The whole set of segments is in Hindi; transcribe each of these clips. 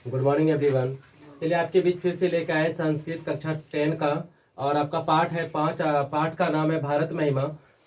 Good morning everyone. चलिए आपके बीच फिर से लेकर आए संस्कृत कक्षा 10 का, और आपका पाठ है 5। पाठ का नाम है भारत महिमा।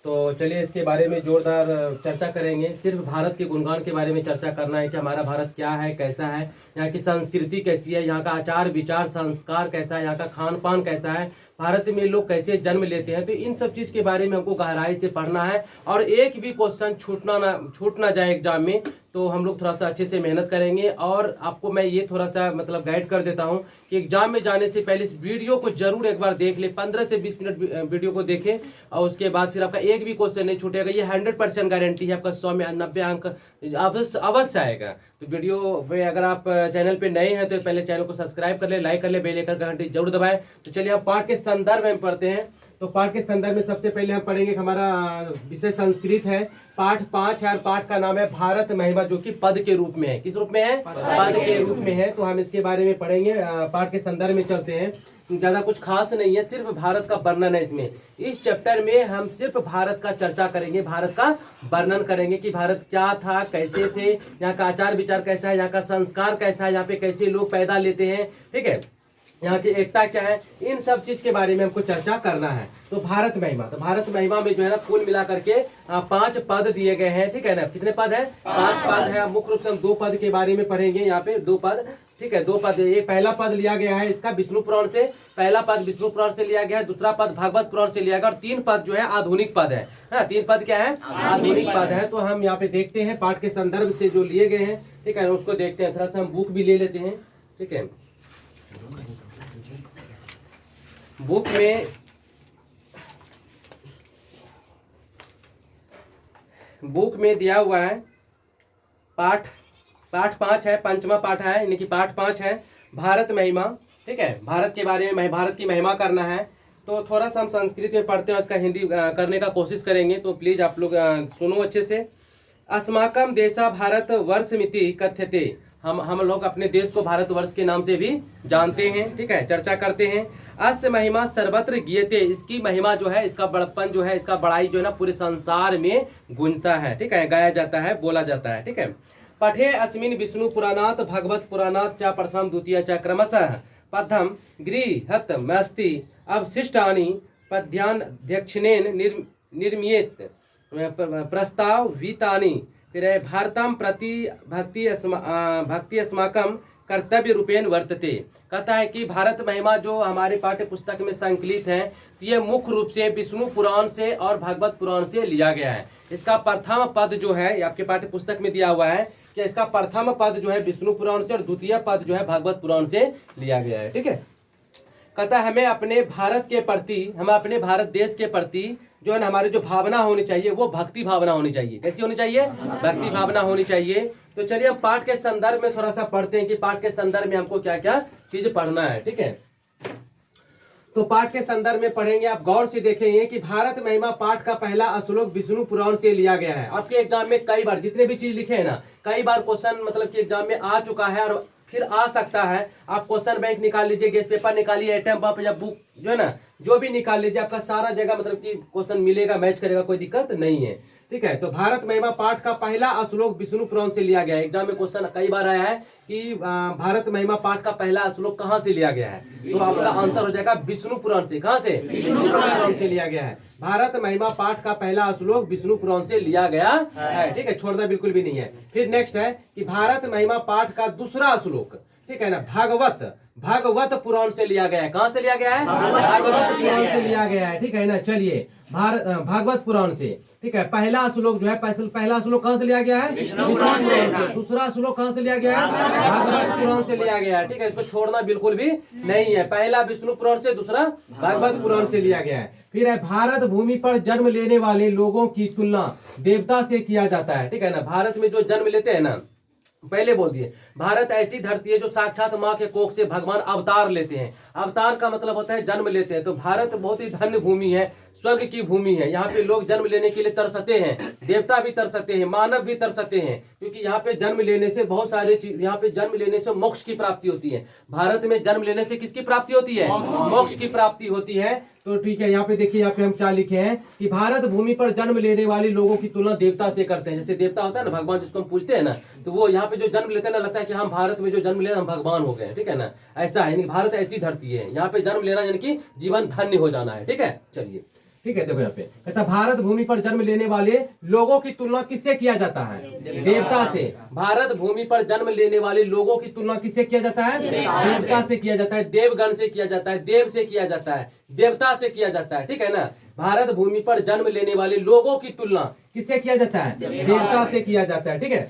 तो चलिए इसके बारे में जोरदार चर्चा करेंगे। सिर्फ भारत के गुणगान के बारे में चर्चा करना है कि हमारा भारत क्या है, कैसा है, यहाँ की संस्कृति कैसी है, यहाँ का आचार विचार संस्कार कैसा है, यहाँ का खान पान कैसा है, भारत में लोग कैसे जन्म लेते हैं। तो इन सब चीज़ के बारे में हमको गहराई से पढ़ना है, और एक भी क्वेश्चन छूट ना जाए एग्जाम में। तो हम लोग थोड़ा सा अच्छे से मेहनत करेंगे। और आपको मैं ये थोड़ा सा मतलब गाइड कर देता हूँ कि एग्जाम में जाने से पहले इस वीडियो को जरूर एक बार देख ले, 15 से 20 मिनट वीडियो को देखें, और उसके बाद फिर आपका एक भी क्वेश्चन नहीं छूटेगा। ये 100% गारंटी है, आपका 100 में 90 अंक अवश्य आएगा। तो वीडियो पे अगर आप चैनल पे नए हैं तो पहले चैनल को सब्सक्राइब कर ले, लाइक कर ले, बेल आइकन का घंटी जरूर दबाएं। तो चलिए हम पाठ के संदर्भ में पढ़ते हैं। तो पाठ के संदर्भ में सबसे पहले हम पढ़ेंगे कि हमारा विषय संस्कृत है। पाठ 5 है और पाठ का नाम है भारत महिमा, जो कि पद के रूप में है। किस रूप में है? पद के रूप में है। तो हम इसके बारे में पढ़ेंगे। पाठ के संदर्भ में चलते हैं। ज्यादा कुछ खास नहीं है, सिर्फ भारत का वर्णन है इसमें। इस चैप्टर में हम सिर्फ भारत का चर्चा करेंगे, भारत का वर्णन करेंगे कि भारत क्या था, कैसे थे, यहाँ का आचार विचार कैसा है, यहाँ का संस्कार कैसा है, यहाँ पे कैसे लोग पैदा लेते हैं, ठीक है, यहाँ की एकता क्या है, इन सब चीज के बारे में हमको चर्चा करना है। तो भारत महिमा, तो भारत महिमा में जो है ना कुल मिला करके 5 पद दिए गए हैं, ठीक है ना। कितने पद है? 5 पद है। मुख्य रूप से हम 2 पद के बारे में पढ़ेंगे यहाँ पे, 2 पद, ठीक है। 2 पद, ये पहला पद लिया गया है इसका विष्णु पुराण से, पहला पद विष्णु पुराण से लिया गया है, दूसरा पद भागवत पुराण से लिया गया, और 3 पद जो है आधुनिक पद है। 3 पद क्या है? आधुनिक पद है। तो हम यहाँ पे देखते हैं पाठ के संदर्भ से जो लिए गए हैं, ठीक है, उसको देखते हैं। थोड़ा सा हम बुक भी ले लेते हैं, ठीक है। बुक में दिया हुआ है पाठ 5 है, 5वां पाठ है, यानी कि पाठ 5 है भारत महिमा, ठीक है। भारत के बारे में, भारत की महिमा करना है। तो थोड़ा सा हम संस्कृत में पढ़ते हैं, उसका हिंदी करने का कोशिश करेंगे। तो प्लीज आप लोग सुनो अच्छे से। अस्माकम देशा भारत वर्षमिति कथ्यते, हम लोग अपने देश को भारतवर्ष के नाम से भी जानते हैं, ठीक है, चर्चा करते हैं। अस्य महिमा सर्वत्र गीयते, इसकी महिमा जो है, इसका बड़प्पन जो है, इसका बड़ाई जो है ना पूरे संसार में गूंजता है, ठीक है, गाया जाता है, बोला जाता है, ठीक है। पठे अस्मिन् विष्णु पुराणात् भगवत पुराणात् च प्रथम द्वितीय च क्रमशः पथम गृहतमस्ति अवशिष्टानि पद्यान्ध्यक्षणेन निर्मीयेत प्रस्तावितानि। फिर है भारतम प्रति भक्ति अस्माकम कर्तव्य रूपेण वर्तते। कहता है कि भारत महिमा जो हमारे पाठ्य पुस्तक में संकलित है, ये मुख्य रूप से विष्णु पुराण से और भागवत पुराण से लिया गया है। इसका प्रथम पद जो है, आपके पाठ्य पुस्तक में दिया हुआ है कि इसका प्रथम पद जो है विष्णु पुराण से, और द्वितीय पद जो है भागवत पुराण से लिया गया है, ठीक है। कहता है हमें अपने भारत के प्रति, हमें अपने भारत देश के प्रति जो है ना हमारी जो भावना होनी चाहिए, वो भक्ति भावना होनी चाहिए। कैसी होनी चाहिए? भक्ति भावना होनी चाहिए। तो चलिए हम पाठ के संदर्भ में थोड़ा सा पढ़ते हैं कि पाठ के संदर्भ में हमको क्या क्या चीज पढ़ना है, ठीक है। तो पाठ के संदर्भ में पढ़ेंगे, आप गौर से देखेंगे कि भारत महिमा पाठ का पहला श्लोक विष्णु पुराण से लिया गया है। आपके एग्जाम में कई बार जितने भी चीज लिखे हैं ना, कई बार क्वेश्चन मतलब कि एग्जाम में आ चुका है और फिर आ सकता है। आप क्वेश्चन बैंक निकाल लीजिए, गेस्ट पेपर निकालिए, एटम बम या बुक जो है ना, जो भी निकाल लीजिए, आपका सारा जगह मतलब कि क्वेश्चन मिलेगा, मैच करेगा, कोई दिक्कत नहीं है, ठीक है। तो भारत महिमा पाठ का पहला श्लोक विष्णु पुराण से लिया गया है। एग्जाम में क्वेश्चन कई बार आया है कि भारत महिमा पाठ का पहला श्लोक कहाँ से लिया गया है, तो आपका आंसर हो जाएगा विष्णु पुराण से। कहाँ से? विष्णु पुराण से लिया गया है। भारत महिमा पाठ का पहला श्लोक विष्णु पुराण से लिया गया है, ठीक है, छोड़ना बिल्कुल भी नहीं है। फिर नेक्स्ट है कि भारत महिमा पाठ का दूसरा श्लोक, ठीक है ना, भागवत पुराण से लिया गया है। कहाँ से लिया गया है? भागवत पुराण से लिया गया है, ठीक है ना। चलिए भागवत पुराण से, ठीक है, पहला श्लोक जो है, पहला श्लोक कहाँ से लिया गया है? विष्णु पुराण से। दूसरा श्लोक कहाँ से लिया गया है? भागवत पुराण से लिया गया है, ठीक है, इसको छोड़ना बिल्कुल भी नहीं है। पहला विष्णु पुराण से, दूसरा भागवत पुराण से लिया गया है। फिर है भारत भूमि पर जन्म लेने वाले लोगों की तुलना देवता से किया जाता है, ठीक है ना। भारत में जो जन्म लेते हैं ना, पहले बोल दिए, भारत ऐसी धरती है जो साक्षात माँ के कोख से भगवान अवतार लेते हैं। अवतार का मतलब होता है जन्म लेते हैं। तो भारत बहुत ही धन्य भूमि है, स्वर्ग की भूमि है। यहाँ पे लोग जन्म लेने के लिए तरसते हैं, देवता भी तरसते हैं, मानव भी तरसते हैं, क्योंकि यहाँ पे जन्म लेने से बहुत सारे चीज, यहाँ पे जन्म लेने से मोक्ष की प्राप्ति होती है। भारत में जन्म लेने से किसकी प्राप्ति होती है? मोक्ष की प्राप्ति होती है। तो ठीक है, यहाँ पे देखिए, यहाँ पे हम क्या लिखे हैं कि भारत भूमि पर जन्म लेने वाले लोगों की तुलना देवता से करते हैं। जैसे देवता होता है ना, भगवान जिसको हम पूछते हैं ना, तो वो यहाँ पे जो जन्म लेते हैं ना, लगता है कि हम भारत में जो जन्म ले हम भगवान हो गए, ठीक है ना। ऐसा है नहीं, भारत ऐसी धरती है, यहाँ पे जन्म लेना यानी कि जीवन धन्य हो जाना है, ठीक है। चलिए ठीक है, देखो यहाँ पे कहता भारत भूमि पर जन्म लेने वाले लोगों की तुलना किससे किया जाता है? देवता से। भारत भूमि पर जन्म लेने वाले लोगों की तुलना किससे किया जाता है? देवता से किया जाता है, देवगण से किया जाता है, देव से किया जाता है, देवता से किया जाता है, ठीक है ना। भारत भूमि पर जन्म लेने वाले लोगों की तुलना किससे किया जाता है? देवता से किया जाता है, ठीक है।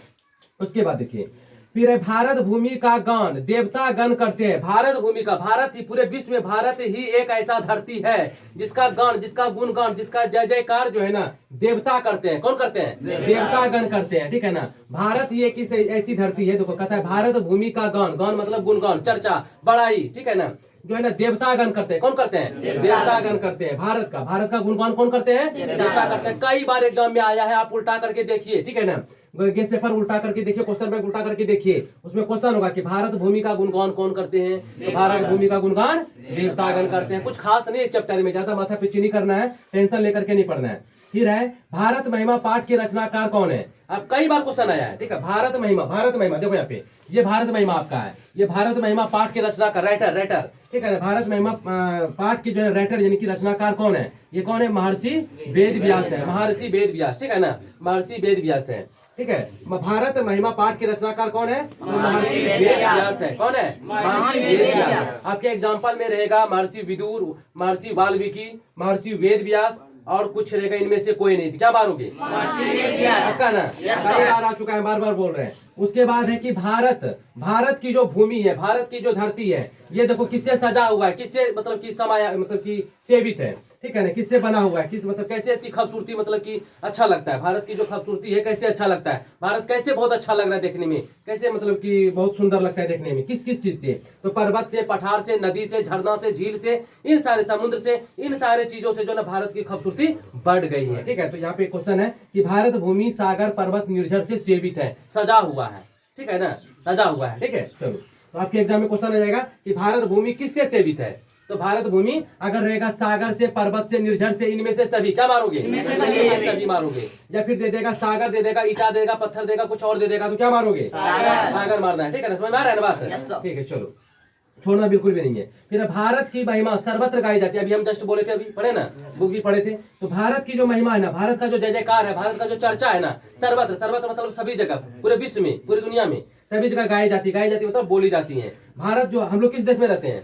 उसके बाद देखिए फिर है भारत भूमि का गान देवता गण करते हैं। भारत भूमि का, भारत ही, पूरे विश्व में भारत ही एक ऐसा धरती है जिसका गान, जिसका गुणगान, जिसका जय जयकार जो है ना देवता करते हैं। कौन करते हैं? देवता गण करते हैं, ठीक है ना। भारत ही एक ऐसी धरती है, देखो कहता है भारत भूमि का गान, गान मतलब गुणगान, चर्चा, बड़ाई, ठीक है ना, जो है ना देवतागण करते हैं। कौन करते हैं? देवतागण करते हैं। भारत का गुणगान कौन करते हैं? देवता करते हैं। कई बार एग्जाम में आया है, आप उल्टा करके देखिए, ठीक है ना। गेस्ट पेपर उल्टा करके देखिए, क्वेश्चन बैंक उल्टा करके देखिए, उसमें क्वेश्चन होगा कि भारत भूमि का गुणगान कौन करते हैं? तो भारत भूमि का गुणगान देवतागण करते हैं। कुछ खास नहीं इस चैप्टर में, ज्यादा माथा पिची नहीं करना है, टेंशन लेकर के नहीं पढ़ना है। फिर है भारत महिमा पाठ के रचनाकार कौन है? अब कई बार क्वेश्चन आया है, ठीक है। भारत महिमा देखो यहाँ पे, ये भारत महिमा आपका है, ये भारत महिमा पाठ के रचनाकार राइटर, ठीक है ना। भारत महिमा पाठ की जो है राइटर यानी कि रचनाकार कौन है? ये कौन है? महर्षि वेद व्यास है, महर्षि वेद व्यास, ठीक है ना, महर्षि वेद व्यास है, ठीक है। भारत महिमा पाठ के रचनाकार कौन है? महर्षि वेद व्यास है। कौन है? महर्षि वेद व्यास। आपके एग्जाम्पल में रहेगा महर्षि विदुर, महर्षि वाल्मीकि, महर्षि वेद व्यास और कुछ रहेगा, इनमें से कोई नहीं। क्या मारोगे? पक्का ना? कई बार आ चुका है, बार बार बोल रहे हैं। उसके बाद है कि भारत की जो भूमि है, भारत की जो धरती है, ये देखो किससे सजा हुआ है, किससे मतलब कि समाया, मतलब कि सेवित है, ठीक है ना, किससे बना हुआ है, किस मतलब कैसे इसकी खूबसूरती, मतलब कि अच्छा लगता है। भारत की जो खूबसूरती है कैसे अच्छा लगता है, भारत कैसे बहुत अच्छा लग रहा है देखने में, कैसे मतलब कि बहुत सुंदर लगता है देखने में, किस किस चीज से? तो पर्वत से, पठार से, नदी से, झरना से, झील से, इन सारे समुद्र से, इन सारे चीजों से जो ना भारत की खूबसूरती बढ़ गई है, ठीक है। तो यहाँ पे क्वेश्चन है कि भारत भूमि सागर पर्वत निर्झर से सेवित है, सजा हुआ है, ठीक है ना, सजा हुआ है, ठीक है। चलो, तो आपके एग्जाम में क्वेश्चन आ जाएगा कि भारत भूमि किससे सेवित है? तो भारत भूमि अगर रहेगा सागर से, पर्वत से, निर्झर से, इनमें से सभी। क्या मारोगे? सभी मारोगे। या फिर दे देगा सागर, दे देगा ईटा, देगा पत्थर, देगा कुछ और दे देगा, तो क्या मारोगे? सागर मारना है, ठीक है ना, समझ में आ रहा है ना बात? ठीक है, चलो, छोड़ना बिल्कुल भी नहीं है। फिर भारत की महिमा सर्वत्र गाई जाती है, अभी हम जस्ट बोले थे, अभी पढ़े ना, बुक भी पढ़े थे। तो भारत की जो महिमा है ना, भारत का जो जय जयकार है, भारत का जो चर्चा है ना, सर्वत्र मतलब सभी जगह, पूरे विश्व में, पूरी दुनिया में सभी जगह गाई जाती मतलब बोली जाती है। भारत जो, हम लोग किस देश में रहते हैं?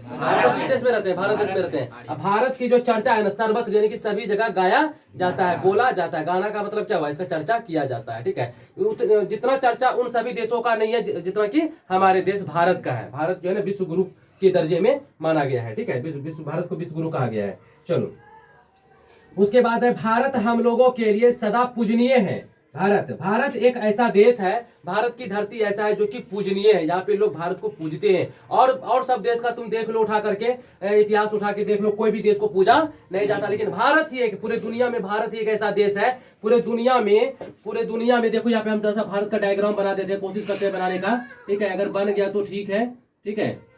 किस देश में रहते हैं? भारत देश में रहते हैं। अब भारत की जो चर्चा है ना, सर्वत्र यानी कि सभी जगह गाया जाता है, बोला जाता है। गाना का मतलब क्या हुआ? इसका चर्चा किया जाता है, ठीक है। जितना चर्चा उन सभी देशों का नहीं है जितना कि हमारे देश भारत का है। भारत जो है ना विश्व गुरु के दर्जे में माना गया है, ठीक है, विश्व भारत को विश्व गुरु कहा गया है। चलो, उसके बाद है भारत हम लोगों के लिए सदा पूजनीय है। भारत एक ऐसा देश है, भारत की धरती ऐसा है जो कि पूजनीय है, यहाँ पे लोग भारत को पूजते हैं। और सब देश का तुम देख लो, उठा करके इतिहास उठा के देख लो, कोई भी देश को पूजा नहीं जाता, लेकिन भारत ही एक, पूरे दुनिया में भारत ही एक ऐसा देश है, पूरे दुनिया में देखो, यहाँ पे हम थोड़ा सा भारत का डायग्राम बना देते हैं, कोशिश करते हैं बनाने का, ठीक है। अगर बन गया तो ठीक है, ठीक है।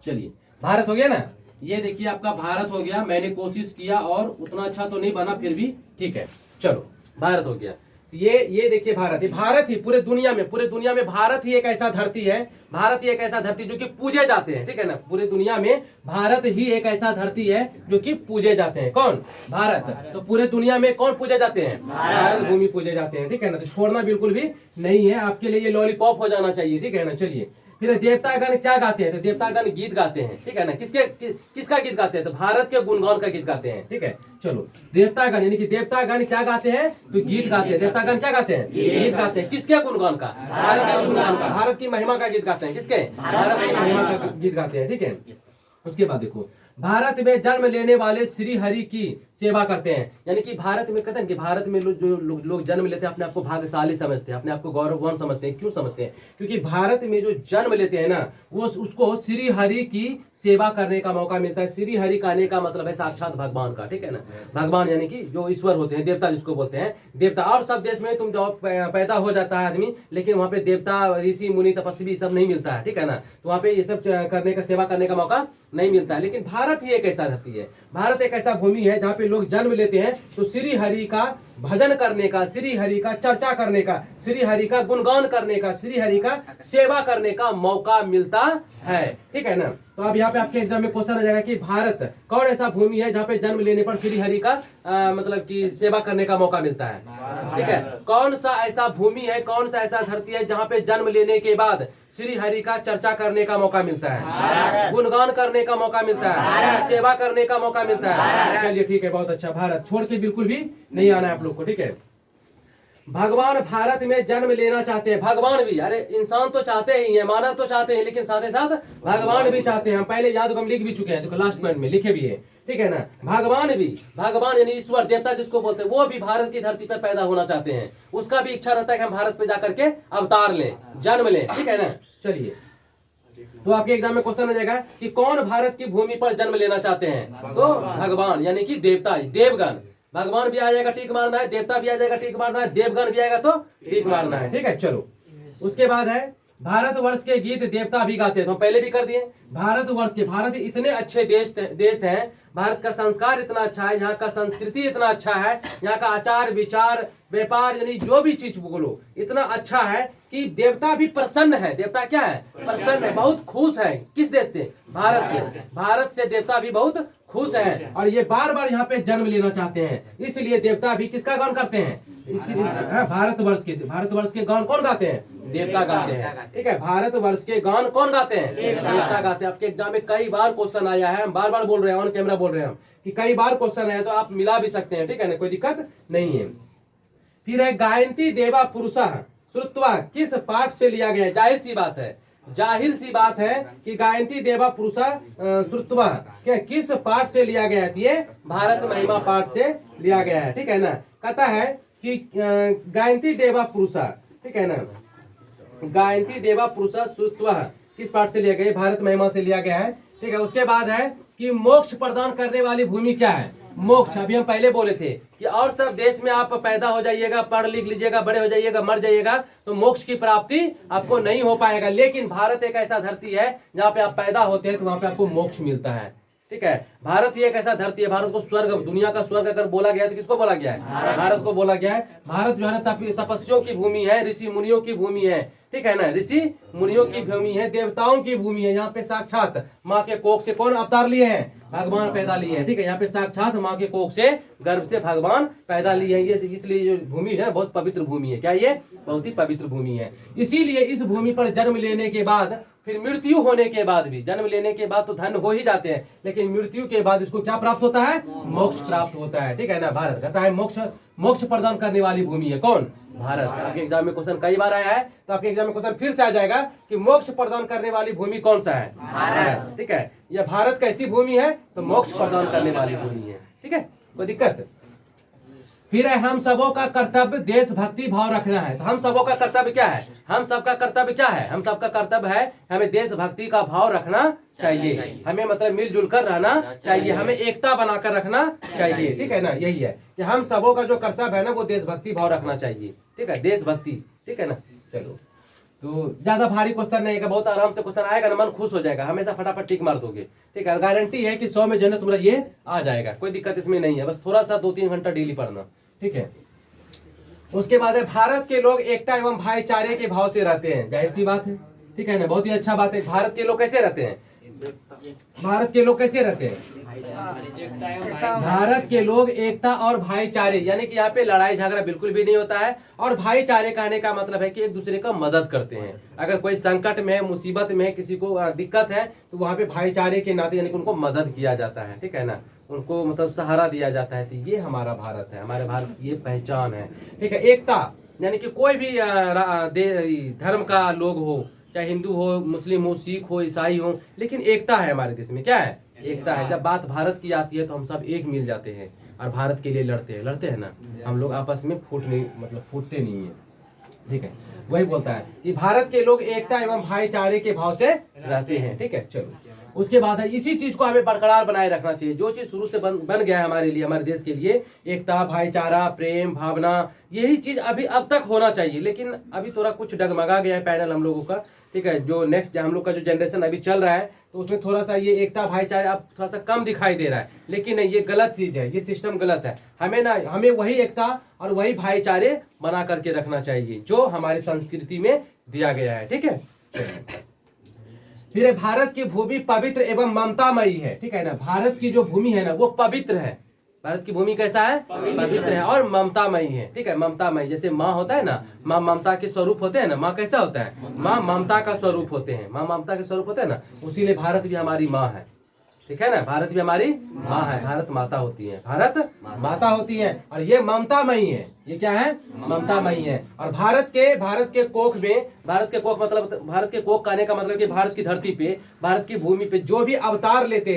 चलिए, भारत हो गया ना, ये देखिए आपका भारत हो गया। मैंने कोशिश किया और उतना अच्छा तो नहीं बना, फिर भी ठीक है। चलो, भारत हो गया। ये देखिए भारत ही पूरे दुनिया में भारत ही एक ऐसा धरती है, भारत ही एक ऐसा धरती जो कि पूजे जाते हैं, ठीक है ना। पूरे दुनिया में भारत ही एक ऐसा धरती है जो कि पूजे जाते हैं। कौन? भारत। तो पूरे दुनिया में कौन पूजे जाते हैं? भारत भूमि पूजे जाते हैं, ठीक है ना। तो छोड़ना बिल्कुल भी नहीं है, आपके लिए ये लॉलीपॉप हो जाना चाहिए, ठीक है ना। चलिए, फिर देवतागण क्या गाते हैं? तो देवतागण गीत गाते हैं, ठीक है ना। किसका गीत गाते हैं? तो भारत के गुणगान का गीत गाते हैं, ठीक है। चलो, देवतागण यानी कि देवतागण क्या गाते हैं? तो गीत गाते हैं। देवतागण क्या गाते हैं? गीत गाते हैं। किसके गुणगान का? भारत के गुणगान का, भारत की महिमा का गीत गाते हैं। किसके? भारत की महिमा का गीत गाते हैं, ठीक है। उसके बाद देखो, भारत में जन्म लेने वाले श्री हरि की सेवा करते हैं। यानी कि भारत में कहते हैं कि भारत में लोग जन्म लेते हैं अपने आप को भाग्यशाली समझते हैं, अपने आप को गौरववान समझते हैं। क्यों समझते हैं? क्योंकि भारत में जो जन्म लेते हैं ना, वो उसको श्री हरि की सेवा करने का मौका मिलता है। श्री हरि कहने का मतलब है साक्षात भगवान का, ठीक है ना। भगवान यानी कि जो ईश्वर होते हैं, देवता जिसको बोलते हैं, देवता। और सब देश में तुम जब पैदा हो जाता है आदमी, लेकिन वहाँ पे देवता, ऋषि, मुनि, तपस्वी सब नहीं मिलता है, ठीक है ना। तो वहाँ पे ये सब करने का, सेवा करने का मौका नहीं मिलता है। लेकिन भारत ही एक ऐसा धरती है, भारत एक ऐसा भूमि है जहाँ पे लोग जन्म लेते हैं तो श्री हरि का भजन करने का, श्री हरि का चर्चा करने का, श्री हरि का गुणगान करने का, श्री हरि का सेवा करने का मौका मिलता है, ठीक है ना। तो अब यहाँ पे आपके एग्जाम में क्वेश्चन आ जाएगा कि भारत कौन ऐसा भूमि है जहाँ पे जन्म लेने पर श्री हरि का मतलब कि सेवा करने का मौका मिलता है, ठीक है। कौन सा ऐसा भूमि है, कौन सा ऐसा धरती है जहाँ पे जन्म लेने के बाद श्री हरि का चर्चा करने का मौका मिलता है, गुणगान करने का मौका मिलता है, सेवा करने का मौका मिलता है। चलिए ठीक है, बहुत अच्छा। भारत छोड़ के बिल्कुल भी नहीं आना है आप लोग को, ठीक है। भगवान भारत में जन्म लेना चाहते हैं। भगवान भी, अरे इंसान तो चाहते ही हैं, मानव तो चाहते हैं, लेकिन साथ ही साथ भगवान भी चाहते हैं। हम पहले याद हम लिख भी चुके हैं, देखो लास्ट पॉइंट में लिखे भी है, ठीक है ना। भगवान भी, भगवान यानी ईश्वर, देवता जिसको बोलते हैं, वो भी भारत की धरती पर पैदा होना चाहते हैं। उसका भी इच्छा रहता है कि हम भारत पे जाकर के अवतार लें, जन्म लें, ठीक है ना। चलिए, तो आपके एग्जाम में क्वेश्चन आ जाएगा कि कौन भारत की भूमि पर जन्म लेना चाहते हैं? तो भगवान यानी कि देवता, देवगण। भगवान भी आ जाएगा, टीक मारना है। देवता भी आ जाएगा, टीक मारना है। देवगण भी आएगा तो टीक मारना है, ठीक है। चलो, उसके बाद है भारतवर्ष के गीत देवता भी गाते हैं, तो हम पहले भी कर दिए। भारतवर्ष के, भारत इतने अच्छे देश हैं, भारत का संस्कार इतना अच्छा है, यहाँ का संस्कृति इतना अच्छा है, यहाँ का आचार विचार व्यापार यानी जो भी चीज बोलो इतना अच्छा है कि देवता भी प्रसन्न है। देवता क्या है? प्रसन्न है, बहुत खुश है। किस देश से? भारत से। भारत से देवता भी बहुत खुश है और ये बार बार यहाँ पे जन्म लेना चाहते हैं। इसलिए देवता भी किसका गान करते हैं? भारतवर्ष के गान कौन गाते हैं? देवता गाते हैं, ठीक है। भारतवर्ष के गान कौन गाते हैं? देवता गाते हैं। आपके एग्जाम में कई बार क्वेश्चन आया है, हम बार बार बोल रहे हैं, ऑन कैमरा बोल रहे हैं हम कि कई बार क्वेश्चन है, तो आप मिला भी सकते हैं, ठीक है ना, कोई दिक्कत नहीं है। फिर है गायंती देवा पुरुषा श्रुत्वा, किस पाठ से लिया गया है? जाहिर सी बात है, जाहिर सी बात है कि गायंती देवा पुरुषा श्रुत्वा क्या किस पाठ से लिया गया है? ये भारत महिमा पाठ से लिया गया है, ठीक है ना। कहता है कि गायंती देवा पुरुषा, ठीक है ना, गायंती देवा पुरुषा श्रुत्वा किस पाठ से लिया गया? भारत महिमा से लिया गया है, ठीक है। उसके बाद है कि मोक्ष प्रदान करने वाली भूमि क्या है? मोक्ष। अभी हम पहले बोले थे कि और सब देश में आप पैदा हो जाइएगा, पढ़ लिख लीजिएगा, बड़े हो जाइएगा, मर जाइएगा, तो मोक्ष की प्राप्ति आपको नहीं हो पाएगा। लेकिन भारत एक ऐसा धरती है जहाँ पे आप पैदा होते हैं तो वहाँ पे आपको मोक्ष मिलता है, ठीक है। भारत ही एक ऐसा धरती है, भारत को स्वर्ग, दुनिया का स्वर्ग अगर बोला गया है तो किसको बोला गया है? भारत को बोला गया है। भारत जो है तपस्वियों की भूमि है, ऋषि मुनियों की भूमि है, ठीक है ना, ऋषि मुनियों की भूमि है, देवताओं की भूमि है। यहाँ पे साक्षात माँ के कोख से कौन अवतार लिए हैं? भगवान पैदा लिए हैं, ठीक है। यहाँ पे साक्षात माँ के कोख से, गर्भ से भगवान पैदा लिए हैं। ये इसलिए जो भूमि है बहुत पवित्र भूमि है। क्या ये? बहुत ही पवित्र भूमि है। इसीलिए इस भूमि पर जन्म लेने के बाद, फिर मृत्यु होने के बाद भी, जन्म लेने के बाद तो धन हो ही जाते हैं, लेकिन मृत्यु के बाद इसको क्या प्राप्त होता है? मोक्ष प्राप्त होता है, ठीक है ना। भारत कहता है मोक्ष प्रदान करने वाली भूमि है कौन? भारत। आपके एग्जाम में क्वेश्चन कई बार आया है, तो आपके एग्जाम में क्वेश्चन फिर से आ जाएगा कि मोक्ष प्रदान करने वाली भूमि कौन सा है? भारत, ठीक है। यह भारत कैसी भूमि है? तो मोक्ष प्रदान करने वाली भूमि है, ठीक है, कोई दिक्कत? फिर है हम सबों का कर्तव्य देशभक्ति भाव रखना है। तो हम सबों का कर्तव्य क्या है? हम सबका कर्तव्य क्या है? हम सबका कर्तव्य है हमें देशभक्ति का भाव रखना चाहिए, हमें मतलब मिलजुल कर रहना चाहिए, हमें एकता बनाकर रखना चाहिए, ठीक है ना। यही है कि हम सबों का जो कर्तव्य है ना, वो देशभक्ति भाव रखना चाहिए, ठीक है, देशभक्ति, ठीक है ना। चलो, तो ज्यादा भारी क्वेश्चन नहीं है, बहुत आराम से क्वेश्चन आएगा ना, मन खुश हो जाएगा, हमेशा फटाफट टिक मार दोगे, ठीक है। गारंटी है कि 100 में जो है तुम्हारा ये आ जाएगा, कोई दिक्कत इसमें नहीं है। बस थोड़ा सा 2-3 घंटा डेली पढ़ना, ठीक है। उसके बाद है भारत के लोग एकता एवं भाईचारे के भाव से रहते हैं। जाहिर सी बात है, ठीक है ना, बहुत ही अच्छा बात है। भारत के लोग कैसे रहते हैं? भारत के लोग कैसे रहते हैं? भारत के लोग एकता और भाईचारे, यानी कि यहाँ पे लड़ाई झगड़ा बिल्कुल भी नहीं होता है। और भाईचारे कहने का मतलब है कि एक दूसरे का मदद करते हैं। अगर कोई संकट में है, मुसीबत में है, किसी को दिक्कत है, तो वहाँ पे भाईचारे के नाते यानी कि उनको मदद किया जाता है, ठीक है ना, उनको मतलब सहारा दिया जाता है। तो ये हमारा भारत है, हमारे भारत की ये पहचान है, ठीक है। एकता यानी कि कोई भी धर्म का लोग हो, चाहे हिंदू हो, मुस्लिम हो, सिख हो, ईसाई हो, लेकिन एकता है हमारे देश में। क्या है? एकता है। जब बात भारत की आती है तो हम सब एक मिल जाते हैं, और भारत के लिए लड़ते हैं ना, हम लोग आपस में फूटते नहीं है, ठीक है। वही बोलता है कि भारत के लोग एकता एवं भाईचारे के भाव से रहते हैं, ठीक है। चलो उसके बाद है, इसी चीज को हमें बरकरार बनाए रखना चाहिए, जो चीज शुरू से बन गया है हमारे लिए, हमारे देश के लिए, एकता, भाईचारा, प्रेम भावना, यही चीज अभी अब तक होना चाहिए। लेकिन अभी थोड़ा कुछ डगमगा गया है पैनल हम लोगों का, ठीक है। जो नेक्स्ट हम लोग का जो जनरेशन अभी चल रहा है, तो उसमें थोड़ा सा ये एकता भाईचारा अब थोड़ा सा कम दिखाई दे रहा है। लेकिन ये गलत चीज है, ये सिस्टम गलत है। हमें वही एकता और वही भाईचारे बना करके रखना चाहिए जो हमारी संस्कृति में दिया गया है, ठीक है। फिर भारत की भूमि पवित्र एवं ममतामयी है, ठीक है ना। भारत की जो भूमि है ना वो पवित्र है। भारत की भूमि कैसा है? पवित्र है और ममतामयी है, ठीक है। ममतामयी, जैसे माँ होता है ना, माँ ममता के स्वरूप होते हैं ना। माँ कैसा होता है? माँ ममता का स्वरूप होते हैं, माँ ममता के स्वरूप होते हैं ना। उसीलिए भारत भी हमारी माँ है, ठीक है ना। भारत भी हमारी माँ है, भारत माता होती है, भारत माता होती है। और ये ममतामयी है, ये क्या है? ममतामयी है। और भारत के कोख में, भारत के कोख मतलब, भारत के कोख कहने का मतलब कि भारत की धरती पे, भारत की भूमि पे जो भी अवतार लेते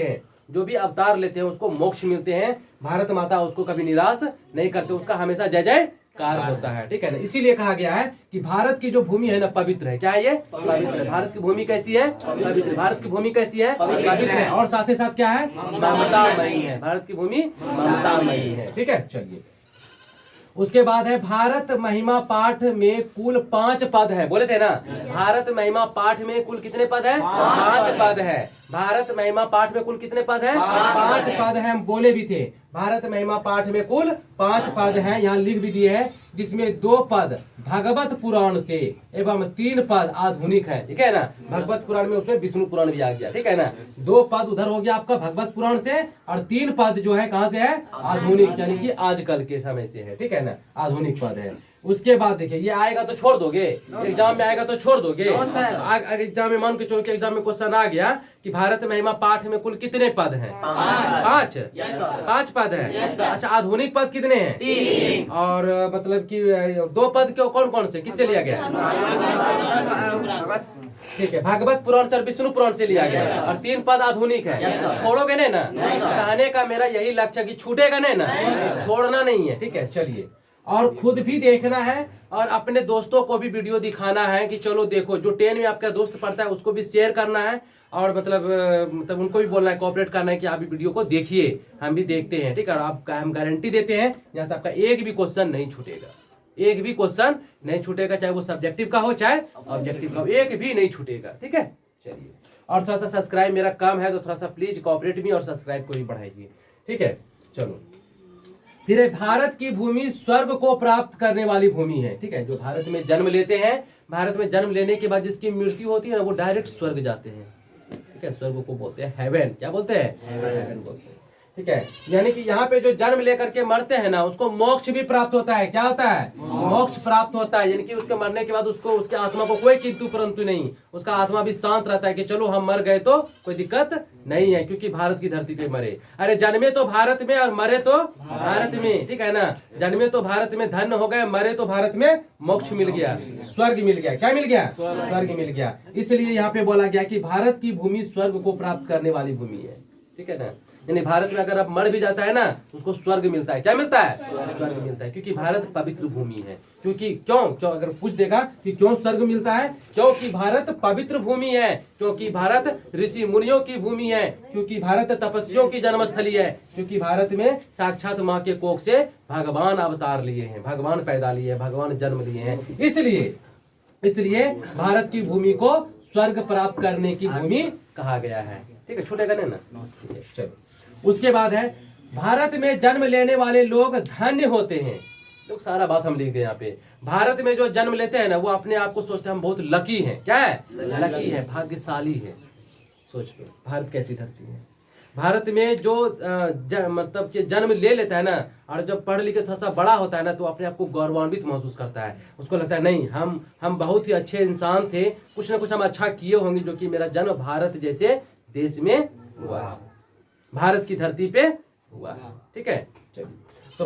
हैं उसको मोक्ष मिलते हैं। भारत माता उसको कभी निराश नहीं करते, उसका हमेशा जय जयकार होता है, ठीक है ना। इसीलिए कहा गया है कि भारत की जो भूमि है ना पवित्र है। क्या है ये? पवित्र है। भारत की भूमि कैसी है? पवित्र। भारत की भूमि कैसी है? पवित्र है। और साथ ही साथ क्या है? ममतामयी है। भारत की भूमि ममतामयी है, ठीक है। चलिए उसके बाद है, भारत महिमा पाठ में कुल 5 पद है। बोले थे ना, भारत महिमा पाठ में कुल कितने पद है? 5 पद है। भारत महिमा पाठ में कुल कितने पद है? 5 पद है, हम बोले भी थे। भारत महिमा पाठ में कुल 5 पद हैं, यहाँ लिख भी दिए हैं, जिसमें 2 पद भगवत पुराण से एवं 3 पद आधुनिक है, ठीक है ना। भगवत पुराण में उसमें विष्णु पुराण भी आ गया, ठीक है ना। 2 पद उधर हो गया आपका भगवत पुराण से, और 3 पद जो है कहाँ से है? आधुनिक, यानी कि आजकल के समय से है, ठीक है ना। आधुनिक पद है। उसके बाद देखिए, ये आएगा तो छोड़ दोगे, एग्जाम में आएगा तो छोड़ दोगे। एग्जाम में मान के चलो कि एग्जाम में क्वेश्चन आ गया कि भारत महिमा पाठ में कुल कितने पद हैं? 5 पद है। अच्छा, आधुनिक पद कितने हैं? 3। और मतलब कि 2 पद क्यों, कौन कौन से, किससे लिया गया? ठीक है, भागवत पुराण से और विष्णु पुराण से लिया गया। और 3 पद आधुनिक है। छोड़ोगे नहीं ना? कहने का मेरा यही लक्ष्य कि छूटेगा नहीं ना, छोड़ना नहीं है, ठीक है। चलिए, और खुद भी देखना है और अपने दोस्तों को भी वीडियो दिखाना है कि चलो देखो। जो 10 में आपका दोस्त पढ़ता है उसको भी शेयर करना है, और मतलब उनको भी बोलना है, कोऑपरेट करना है कि आप वीडियो को देखिए, हम भी देखते हैं, ठीक है। और आपका हम गारंटी देते हैं यहाँ से आपका एक भी क्वेश्चन नहीं छूटेगा, एक भी क्वेश्चन नहीं छूटेगा, चाहे वो सब्जेक्टिव का हो चाहे ऑब्जेक्टिव का हो, एक भी नहीं छूटेगा, ठीक है। चलिए, और थोड़ा सा सब्सक्राइब मेरा काम है, तो थोड़ा सा प्लीज कोऑपरेट भी और सब्सक्राइब को भी बढ़ाइए, ठीक है। चलो, फिर भारत की भूमि स्वर्ग को प्राप्त करने वाली भूमि है, ठीक है। जो भारत में जन्म लेते हैं, भारत में जन्म लेने के बाद जिसकी मृत्यु होती है ना, वो डायरेक्ट स्वर्ग जाते हैं, ठीक है। स्वर्ग को बोलते हैं हेवन, क्या बोलते हैं? हेवन बोलते हैं, ठीक है। यानी कि यहाँ पे जो जन्म लेकर के मरते हैं ना, उसको मोक्ष भी प्राप्त होता है। क्या होता है? मोक्ष प्राप्त होता है। यानी कि उसके मरने के बाद उसको, उसके आत्मा को कोई किंतु परंतु नहीं, उसका आत्मा भी शांत रहता है कि चलो हम मर गए तो कोई दिक्कत नहीं है, क्योंकि भारत की धरती पे मरे। अरे जन्मे तो भारत में और मरे तो भारत में, ठीक है ना। जन्मे तो भारत में धन्य हो गए, मरे तो भारत में मोक्ष मिल गया, स्वर्ग मिल गया। क्या मिल गया? स्वर्ग मिल गया। इसलिए यहाँ पे बोला गया कि भारत की भूमि स्वर्ग को प्राप्त करने वाली भूमि है, ठीक है ना। यानी भारत में अगर अब मर भी जाता है ना, उसको स्वर्ग मिलता है। क्या मिलता है? स्वर्ग मिलता है, क्योंकि भारत पवित्र भूमि है। क्योंकि क्यों अगर पूछ देगा कि क्यों स्वर्ग मिलता है, क्योंकि भारत पवित्र भूमि है, क्योंकि भारत ऋषि मुनियों की भूमि है, क्योंकि भारत तपस्वियों की जन्मस्थली है, क्योंकि भारत में साक्षात माँ के कोख से भगवान अवतार लिए हैं, भगवान पैदा लिए हैं, भगवान जन्म लिए हैं। इसलिए भारत की भूमि को स्वर्ग प्राप्त करने की भूमि कहा गया है, ठीक है। छूटेगा नहीं ना, ठीक है। चलो, उसके बाद है, भारत में जन्म लेने वाले लोग धन्य होते हैं। लोग सारा बात हम लिख दे यहाँ पे। भारत में जो जन्म लेते हैं ना, वो अपने आप को सोचते हैं हम बहुत लकी हैं। क्या है? लकी है, भाग्यशाली है। सोच लो भारत कैसी धरती है। भारत में जो मतलब कि जन्म ले लेता है ना, और जब पढ़ लिख के थोड़ा सा बड़ा होता है ना, तो अपने आप को गौरवान्वित महसूस करता है। उसको लगता है नहीं, हम बहुत ही अच्छे इंसान थे, कुछ ना कुछ हम अच्छा किए होंगे, जो कि मेरा जन्म भारत जैसे देश में हुआ है, भारत की धरती पे हुआ है, ठीक है। चलिए, तो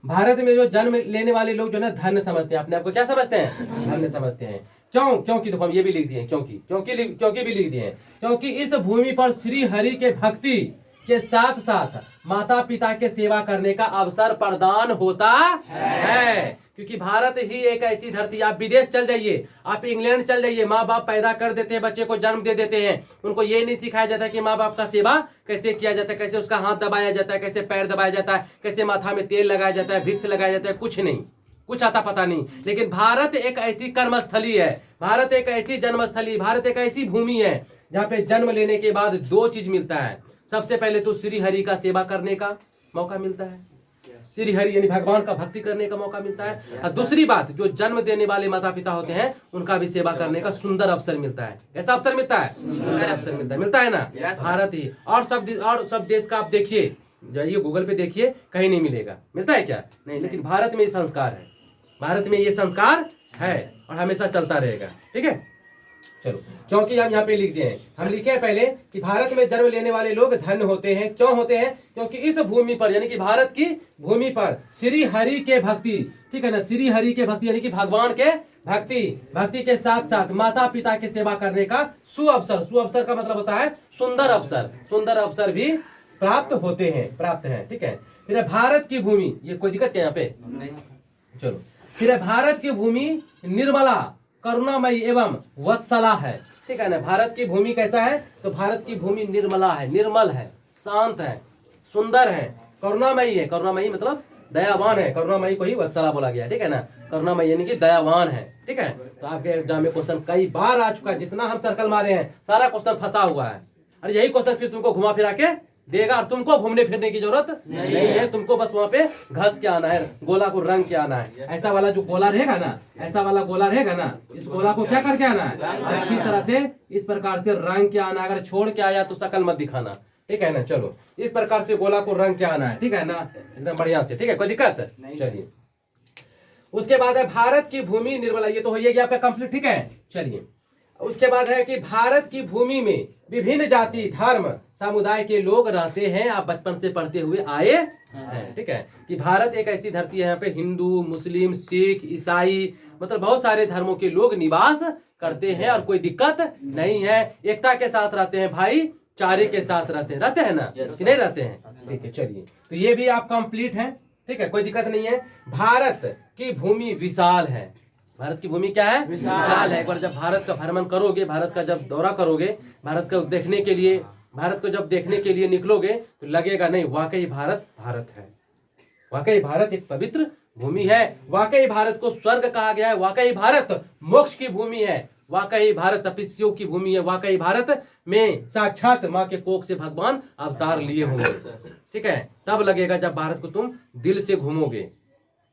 भारत में जो जन्म लेने वाले लोग जो ना धन्य समझते हैं, अपने आप को क्या समझते हैं? धन्य समझते हैं। क्योंकि देखो हम ये भी लिख दिए, क्योंकि भी लिख दिए हैं, क्योंकि इस भूमि पर श्री हरि के भक्ति के साथ साथ माता पिता के सेवा करने का अवसर प्रदान होता है। क्योंकि भारत ही एक ऐसी धरती, आप विदेश चल जाइए, आप इंग्लैंड चल जाइए, माँ बाप पैदा कर देते हैं, बच्चे को जन्म दे देते हैं, उनको ये नहीं सिखाया जाता कि माँ बाप का सेवा कैसे किया जाता है, कैसे उसका हाथ दबाया जाता है, कैसे पैर दबाया जाता है, कैसे माथा में तेल लगाया जाता है, विक्स लगाया जाता है, कुछ नहीं, कुछ आता पता नहीं। लेकिन भारत एक ऐसी कर्मस्थली है, भारत एक ऐसी जन्मस्थली, भारत एक ऐसी भूमि है जहाँ पे जन्म लेने के बाद दो चीज मिलता है। सबसे पहले तो श्री हरि का सेवा करने का मौका मिलता है, श्री हरि यानी भगवान का भक्ति करने का मौका मिलता है, और दूसरी बात जो जन्म देने वाले माता पिता होते हैं उनका भी सेवा करने का सुंदर अवसर मिलता है। कैसा अवसर मिलता है? सुंदर अवसर मिलता है ना। भारत ही और सब देश का आप देखिए, जाइए गूगल पे देखिए, कहीं नहीं मिलेगा। मिलता है क्या? नहीं। लेकिन भारत में ये संस्कार है, भारत में ये संस्कार है और हमेशा चलता रहेगा। ठीक है, चलो, क्योंकि हम यहाँ पे लिख दिए हैं, हम लिखे हैं पहले कि भारत में जन्म लेने वाले लोग धन्य होते हैं। क्यों होते हैं? क्योंकि इस भूमि पर यानी कि भारत की भूमि पर श्री हरि के भक्ति, ठीक है ना, श्री हरि के भक्ति यानी कि भगवान के भक्ति के साथ साथ माता पिता की सेवा करने का सुअवसर का मतलब होता है सुंदर अवसर भी प्राप्त है। ठीक है, फिर भारत की भूमि, ये कोई दिक्कत क्या यहाँ पे? चलो, फिर भारत की भूमि निर्मला, करुणामयी एवं वत्सला है। ठीक है ना, भारत की भूमि कैसा है? तो भारत की भूमि निर्मला है, निर्मल है, शांत है, सुंदर है, करुणामयी है। करुणामयी मतलब दयावान है, करुणामयी को ही वत्सला बोला गया। ठीक है ना, करुणामयी यानी कि दयावान है। ठीक है, तो आपके एग्जाम में क्वेश्चन कई बार आ चुका है, जितना हम सर्कल मारे हैं सारा क्वेश्चन फंसा हुआ है। और यही क्वेश्चन फिर तुमको घुमा फिरा के देगा और तुमको घूमने फिरने की जरूरत नहीं है। तुमको बस वहाँ पे घस के आना है, गोला को रंग के आना है। ऐसा वाला जो गोला रहेगा ना, ऐसा वाला गोला रहेगा ना, इस गोला को क्या करके आना है? अच्छी तरह से इस प्रकार से रंग के आना। अगर छोड़ के आया तो शकल मत दिखाना। ठीक है ना, चलो, इस प्रकार से गोला को रंग के आना है। ठीक है ना, एकदम बढ़िया से। ठीक है, कोई दिक्कत? चलिए, उसके बाद है भारत की भूमि निर्मला, ये तो हो गया आपका कंप्लीट। ठीक है, चलिए, उसके बाद है कि भारत की भूमि में विभिन्न जाति धर्म समुदाय के लोग रहते हैं। आप बचपन से पढ़ते हुए आए हैं। ठीक है, कि भारत एक ऐसी धरती है यहाँ पे हिंदू, मुस्लिम, सिख, ईसाई, मतलब बहुत सारे धर्मों के लोग निवास करते हैं और कोई दिक्कत नहीं है। एकता के साथ रहते हैं, भाईचारे के साथ रहते हैं ना, कि नहीं रहते हैं? ठीक है, चलिए, तो ये भी आप कंप्लीट है। ठीक है, कोई दिक्कत नहीं है। भारत की भूमि विशाल है, भारत की भूमि क्या है? विशाल है। एक बार जब भारत का भ्रमण करोगे, भारत का जब दौरा करोगे, भारत को देखने के लिए, भारत को जब देखने के लिए निकलोगे तो लगेगा नहीं, वाकई भारत है, वाकई भारत एक पवित्र भूमि है, वाकई भारत को स्वर्ग कहा गया है, वाकई भारत मोक्ष की भूमि है, वाकई भारत तपस्वियों की भूमि है, वाकई भारत में साक्षात माँ के कोख से भगवान अवतार लिए होंगे। ठीक है, तब लगेगा जब भारत को तुम दिल से घूमोगे।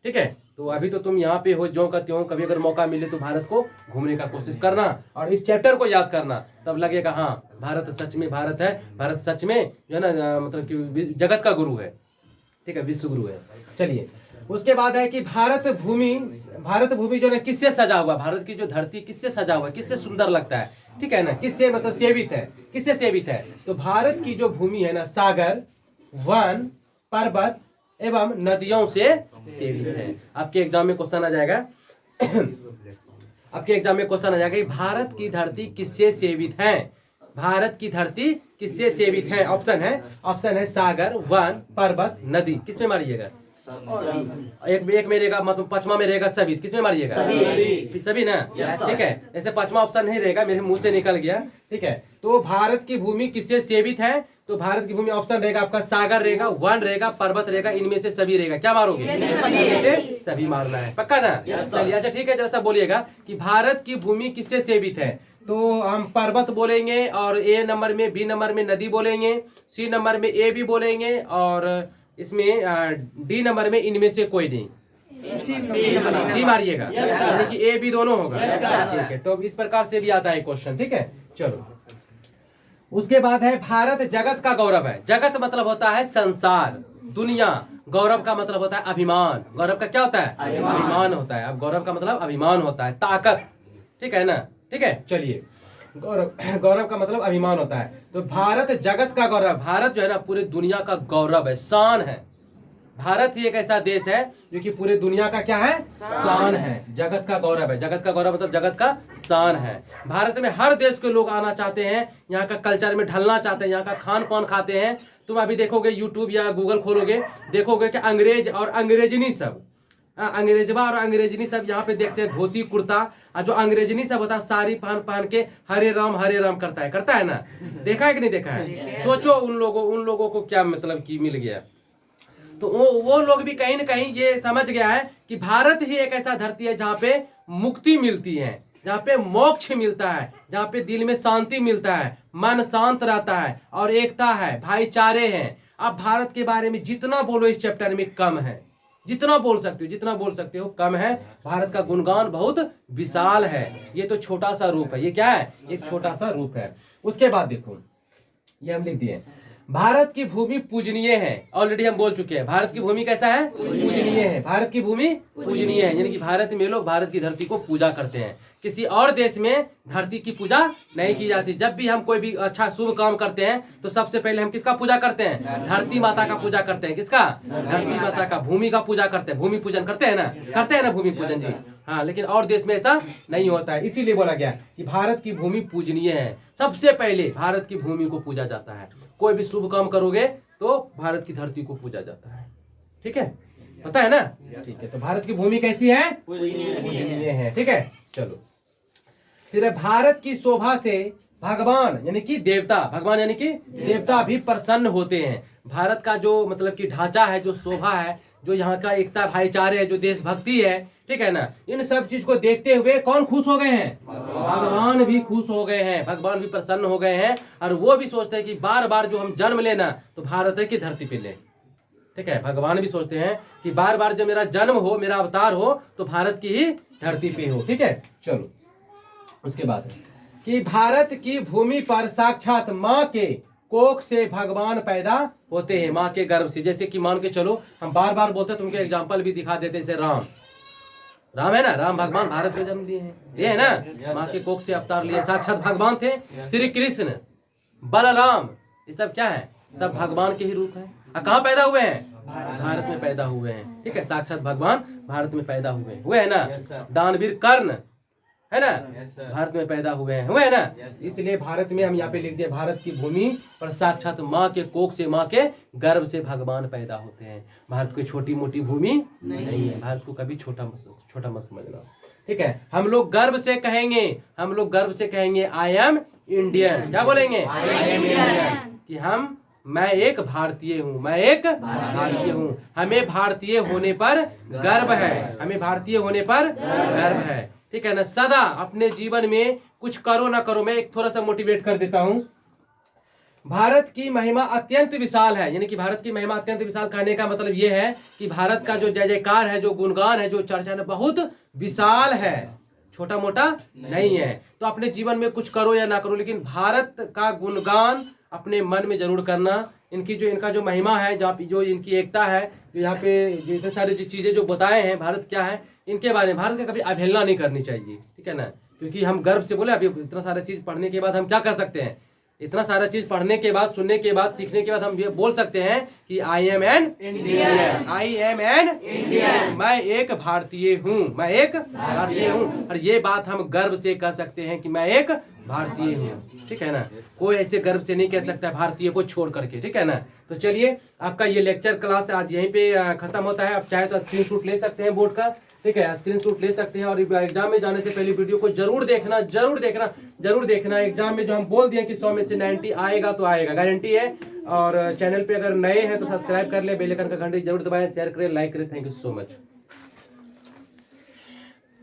ठीक है, तो अभी तो तुम यहाँ पे हो जो का त्यों, कभी अगर मौका मिले तो भारत को घूमने का कोशिश करना और इस चैप्टर को याद करना, तब लगेगा हाँ भारत सच में भारत है, भारत सच में जो है ना मतलब कि जगत का गुरु है। ठीक है, विश्व गुरु है। चलिए, उसके बाद है कि भारत भूमि जो है किससे सजा हुआ, भारत की जो धरती किससे सजा हुआ है, किससे सुंदर लगता है? ठीक है ना, किससे मतलब सेवित है, किससे सेवित है? तो भारत की जो भूमि है ना, सागर, वन, पर्वत एवं नदियों से सेवित है। आपके एग्जाम में क्वेश्चन आ जाएगा कि भारत की धरती किससे सेवित है? भारत की धरती किससे सेवित है? ऑप्शन है सागर, वन, पर्वत, नदी। किसमें मारिएगा? एक में रहेगा, मतलब पांचवा में रहेगा सभी। किसमें मारिएगा? सभी ना। ठीक है, ऐसे पांचवा ऑप्शन नहीं रहेगा, मेरे मुंह से निकल गया। ठीक है, तो भारत की भूमि किससे सेवित है? तो भारत की भूमि ऑप्शन रहेगा आपका सागर रहेगा, वन रहेगा, पर्वत रहेगा, इनमें से सभी रहेगा। क्या मारोगे? सभी मारना है, पक्का ना? चलिए, अच्छा ठीक है, जरा बोलिएगा कि भारत की भूमि किससे सेवित है? तो हम पर्वत बोलेंगे और ए नंबर में, बी नंबर में नदी बोलेंगे, सी नंबर में ए भी बोलेंगे और इसमें डी नंबर में इनमें से कोई नहीं। सी मारिएगा, यानी कि ए बी दोनों होगा। ठीक है, तो इस प्रकार से भी आता है क्वेश्चन। ठीक है, चलो, उसके बाद है भारत जगत का गौरव है। जगत मतलब होता है संसार, दुनिया। गौरव का मतलब होता है अभिमान। गौरव का क्या होता है? अभिमान होता है। अब गौरव का मतलब अभिमान होता है, ताकत। ठीक है ना? ठीक है, चलिए, गौरव का मतलब अभिमान होता है। तो भारत जगत का गौरव, भारत जो है ना पूरी दुनिया का गौरव है, शान है। भारत ही एक ऐसा देश है जो कि पूरे दुनिया का क्या है, शान है, जगत का गौरव है। जगत का गौरव मतलब जगत का शान है। भारत में हर देश के लोग आना चाहते हैं, यहाँ का कल्चर में ढलना चाहते हैं, यहाँ का खान पान खाते हैं। तुम अभी देखोगे यूट्यूब या गूगल खोलोगे, देखोगे कि अंग्रेज और अंग्रेजनी सब, अंग्रेजवा और अंग्रेजनी सब यहाँ पे देखते हैं धोती कुर्ता, और जो अंग्रेजनी सब होता है साड़ी पहन पहन के हरे राम करता है ना। देखा है कि नहीं देखा है? सोचो उन लोगों को क्या मतलब की मिल गया। तो वो लोग भी कहीं ना कहीं ये समझ गया है कि भारत ही एक ऐसा धरती है जहाँ पे मुक्ति मिलती है, जहाँ पे मोक्ष मिलता है, जहाँ पे दिल में शांति मिलता है, मन शांत रहता है और एकता है, भाईचारे हैं। अब भारत के बारे में जितना बोलो इस चैप्टर में कम है, जितना बोल सकते हो कम है। भारत का गुणगान बहुत विशाल है, ये तो छोटा सा रूप है। ये क्या है? एक छोटा सा रूप है। उसके बाद देखो ये हम लिख दिए, भारत की भूमि पूजनीय है। ऑलरेडी हम बोल चुके हैं भारत की भूमि कैसा है, पूजनीय है। भारत की भूमि पूजनीय है, यानी कि भारत में लोग भारत की धरती को पूजा करते हैं। किसी और देश में धरती की पूजा नहीं की जाती। जब भी हम कोई भी अच्छा शुभ काम करते हैं तो सबसे पहले हम किसका पूजा करते हैं? धरती माता का पूजा करते हैं। किसका? धरती माता का, भूमि का पूजा करते हैं। भूमि पूजन करते हैं ना भूमि पूजन जी। हाँ, लेकिन और देश में ऐसा नहीं होता है, इसीलिए बोला गया कि भारत की भूमि पूजनीय है। सबसे पहले भारत की भूमि को पूजा जाता है। कोई भी शुभ काम करोगे तो भारत की धरती को पूजा जाता है। ठीक है, पता है ना? ठीक है, तो भारत की भूमि कैसी है? पूजनीय है। ठीक है, चलो फिर भारत की शोभा से भगवान यानी कि देवता, भगवान यानी कि देवता भी प्रसन्न होते हैं। भारत का जो मतलब कि ढांचा है, जो शोभा है, जो यहाँ का एकता भाईचारे है, जो देशभक्ति है, ठीक है ना, इन सब चीज को देखते हुए कौन खुश हो गए हैं? भगवान भी खुश हो गए हैं, भगवान भी प्रसन्न हो गए हैं। और वो भी सोचते हैं कि बार बार जो हम जन्म लेना तो भारत की धरती पे ले। ठीक है, भगवान भी सोचते हैं कि बार बार जब मेरा जन्म हो, मेरा अवतार हो तो भारत की ही धरती पे हो। ठीक है, चलो उसके बाद कि भारत की भूमि पर साक्षात माँ के कोख से भगवान पैदा होते हैं, माँ के गर्भ से। जैसे कि मान के चलो, हम बार बार बोलते हैं, तुमको एग्जांपल भी दिखा देते हैं। जैसे राम है ना, राम भगवान भारत में जन्म लिए हैं, ये है ना, माँ के कोख से अवतार लिए, साक्षात भगवान थे। श्री कृष्ण, बलराम, ये सब क्या है? सब भगवान के ही रूप है। कहाँ पैदा हुए हैं? भारत में पैदा हुए हैं। ठीक है, साक्षात भगवान भारत में पैदा हुए है ना। दानवीर कर्ण है ना, भारत में पैदा हुए है ना। इसलिए भारत में हम यहाँ पे लिख दिए, भारत की भूमि पर साक्षात माँ के कोख से, माँ के गर्भ से भगवान पैदा होते हैं। भारत कोई छोटी मोटी भूमि नहीं है, भारत को कभी छोटा मत समझना। ठीक है, हम लोग गर्व से कहेंगे आई एम इंडियन। क्या बोलेंगे? आई एम इंडियन, कि मैं एक भारतीय हूँ, हमें भारतीय होने पर गर्व है, ठीक है ना। सदा अपने जीवन में कुछ करो ना करो, मैं एक थोड़ा सा मोटिवेट कर देता हूँ। भारत की महिमा अत्यंत विशाल है, यानी कि भारत की महिमा अत्यंत विशाल कहने का मतलब ये है कि भारत का जो जय जयकार है, जो गुणगान है, जो चर्चा है, बहुत विशाल है, छोटा मोटा नहीं है। तो अपने जीवन में कुछ करो या ना करो, लेकिन भारत का गुणगान अपने मन में जरूर करना। इनका जो महिमा है, जो इनकी एकता है, जो यहाँ पे जितने सारी चीजें जो बताए हैं, भारत क्या है, इनके बारे में भारत का कभी अवहेलना नहीं करनी चाहिए। ठीक है ना, क्योंकि हम गर्व से बोले, अभी इतना सारा चीज पढ़ने के बाद हम क्या कर सकते हैं? इतना सारा चीज पढ़ने के बाद, सुनने के बाद, सीखने के बाद हम ये बोल सकते हैं कि आई एम एन इंडियन, मैं एक भारतीय हूँ, और ये बात हम गर्व से कह सकते हैं कि मैं एक भारतीय हूँ। ठीक है ना, कोई ऐसे गर्व से नहीं कह सकता भारतीय को छोड़ करके। ठीक है ना, तो चलिए आपका ये लेक्चर क्लास आज यहीं पे खत्म होता है। आप चाहे तो स्क्रीनशॉट ले सकते हैं बोर्ड का। ठीक है, स्क्रीनशॉट ले सकते हैं, और एग्जाम में जाने से पहले वीडियो को जरूर देखना। एग्जाम में जो हम बोल दिए कि 100 में से 90 आएगा तो आएगा, गारंटी है। और चैनल पे अगर नए हैं तो सब्सक्राइब कर ले, बेल आइकन का घंटी जरूर दबाएं, शेयर करें, लाइक करें। Thank you so much.